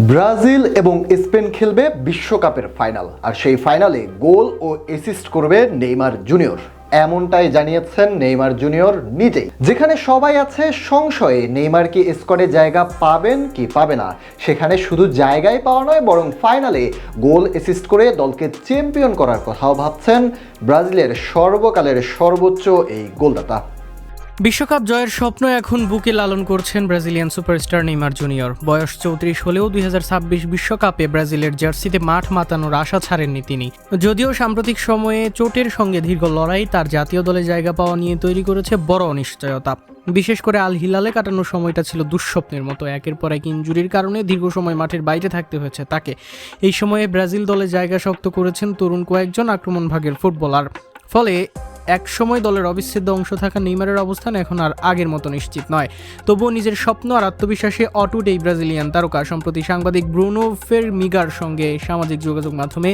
Brazil এবং Spain খেলবে বিশ্বকাপের ফাইনাল, আর সেই ফাইনালে গোল ও অ্যাসিস্ট করবে নেইমার জুনিয়র। এমনটাই জানিয়েছেন নেইমার জুনিয়র নিজেই। যেখানে সবাই আছে সংশয়ে নেইমার কি স্কোয়াডে জায়গা পাবেন কি পাবে না, সেখানে শুধু জায়গায় পাওয়া নয় বরং ফাইনালে গোল অ্যাসিস্ট করে দলকে চ্যাম্পিয়ন করার কথাও ভাবছেন ব্রাজিলের সর্বকালের সর্বোচ্চ এই গোলদাতা। বিশ্বকাপ জয়ের স্বপ্ন এখন বুকে লালন করছেন ব্রাজিলিয়ান সুপারস্টার নেইমার জুনিয়র। বয়স 34 হলেও 2026 বিশ্বকাপে ব্রাজিলের জার্সিতে মাঠ মাতানোর আশা ছাড়েননি তিনি। যদিও সাম্প্রতিক সময়ে চোটের সঙ্গে দীর্ঘ লড়াই তার জাতীয় দলে জায়গা পাওয়া নিয়ে তৈরি করেছে বড় অনিশ্চয়তা। বিশেষ করে আল হিলালে কাটানোর সময়টা ছিল দুঃস্বপ্নের মতো। একের পর এক ইনজুরির কারণে দীর্ঘ সময় মাঠের বাইরে থাকতে হয়েছে তাকে। এই সময়ে ব্রাজিল দলে জায়গা শক্ত করেছেন তরুণ কয়েকজন আক্রমণভাগের ফুটবলার। ফলে এক সময় দলের অবিচ্ছেদ্য অংশ থাকা নেইমারের অবস্থান এখন আর আগের মতো নিশ্চিত নয়। তবুও নিজের স্বপ্ন আর আত্মবিশ্বাসে অটুট এই ব্রাজিলিয়ান তারকা সম্প্রতি সাংবাদিক ব্রুনো ফেরমিগার সঙ্গে সামাজিক যোগাযোগ মাধ্যমে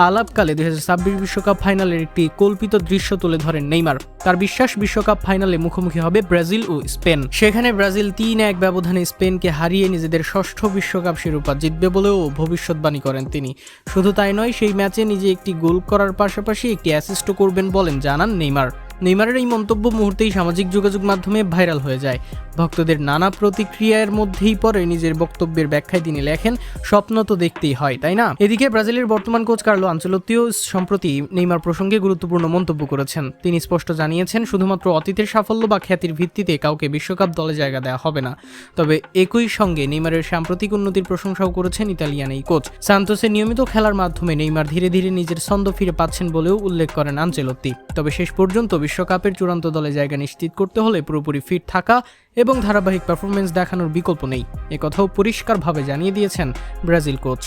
আলাপকালে 2026 বিশ্বকাপ ফাইনালের একটি কল্পিত দৃশ্য তুলে ধরেন নেইমার। তার বিশ্বাস, বিশ্বকাপ ফাইনালে মুখোমুখি হবে ব্রাজিল ও স্পেন। সেখানে ব্রাজিল 3-1 ব্যবধানে স্পেনকে হারিয়ে নিজেদের ষষ্ঠ বিশ্বকাপ শিরোপা জিতবে বলেও ভবিষ্যৎবাণী করেন তিনি। শুধু তাই নয়, সেই ম্যাচে নিজে একটি গোল করার পাশাপাশি একটি অ্যাসিস্টও করবেন বলেন জানান নেইমারের এই মন্তব্য মুহূর্তেই সামাজিক যোগাযোগ মাধ্যমে ভাইরাল হয়ে যায়। ভক্তদের নানা প্রতিক্রিয়ার মধ্যেই পরে নিজের বক্তব্যের ব্যাখ্যায় তিনি লেখেন, স্বপ্ন তো দেখতেই হয়, তাই না? এদিকে ব্রাজিলের বর্তমান কোচ কার্লো আনচেলত্তিও সম্প্রতি নেইমার প্রসঙ্গে গুরুত্বপূর্ণ মন্তব্য করেছেন। তিনি স্পষ্ট জানিয়েছেন, শুধুমাত্র অতীতের সাফল্য বা খ্যাতির ভিত্তিতে কাউকে বিশ্বকাপ দলে জায়গা দেওয়া হবে না। তবে একই সঙ্গে নেইমারের সাম্প্রতিক উন্নতির প্রশংসাও করেছেন ইতালিয়ান এই কোচ। সান্তোসের নিয়মিত খেলার মাধ্যমে নেইমার ধীরে ধীরে নিজের ছন্দ ফিরে পাচ্ছেন বলেও উল্লেখ করেন আনচেলত্তি। তবে শেষ পর্যন্ত বিশ্বকাপের চূড়ান্ত দলে জায়গা নিশ্চিত করতে হলে পুরোপুরি ফিট থাকা এবং ধারাবাহিক পারফরমেন্স দেখানোর বিকল্প নেই, একথাও পরিষ্কারভাবে জানিয়ে দিয়েছেন ব্রাজিল কোচ।